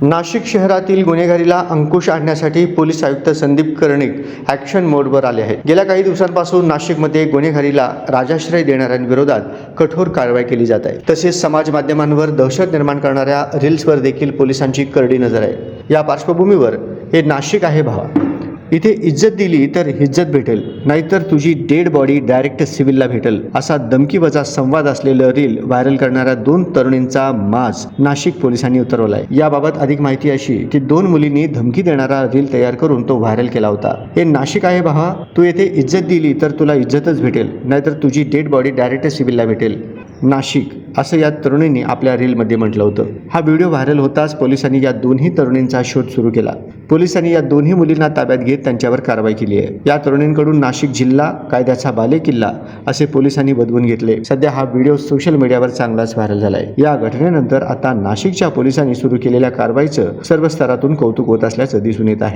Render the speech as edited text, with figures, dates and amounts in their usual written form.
नाशिक शहरातील गुन्हेगारीला अंकुश आणण्यासाठी पोलीस आयुक्त संदीप कर्णिक ॲक्शन मोडवर आले आहेत। गेल्या काही दिवसांपासून नाशिकमध्ये गुन्हेगारीला राजाश्रय देणाऱ्यांविरोधात कठोर कारवाई केली जात आहे। तसेच समाज माध्यमांवर दहशत निर्माण करणाऱ्या रील्सवर देखील पोलिसांची करडी नजर आहे। या पार्श्वभूमीवर हे नाशिक आहे भावा, इथे इज्जत दिली तर इज्जत भेटेल, नाहीतर तुझी डेड बॉडी डायरेक्ट सिव्हिलला भेटेल, असा धमकीवजा संवाद असलेलं रील व्हायरल करणाऱ्या 2 तरुणींचा माज नाशिक पोलिसांनी उतरवलाय। याबाबत अधिक माहिती अशी की 2 मुलींनी धमकी देणारा रील तयार करून तो व्हायरल केला होता। हे नाशिक आहे भावा, तू येथे इज्जत दिली तर तुला इज्जतच भेटेल, नाहीतर तुझी डेड बॉडी डायरेक्ट सिव्हिलला भेटेल, नाशिक, असं या तरुणींनी आपल्या रीलमध्ये म्हटलं होतं। हा व्हिडिओ व्हायरल होताच पोलिसांनी या दोन्ही तरुणींचा शोध सुरू केला। पोलिसांनी या दोन्ही मुलींना ताब्यात घेत त्यांच्यावर कारवाई केली आहे। या तरुणींकडून नाशिक जिल्हा कायद्याचा बालेकिल्ला असे पोलिसांनी बदवून घेतले। सध्या हा व्हिडिओ सोशल मीडियावर चांगलाच व्हायरल झालाय। या घटनेनंतर आता नाशिकच्या पोलिसांनी सुरू केलेल्या कारवाईचं सर्व स्तरातून कौतुक होत असल्याचं दिसून येत आहे।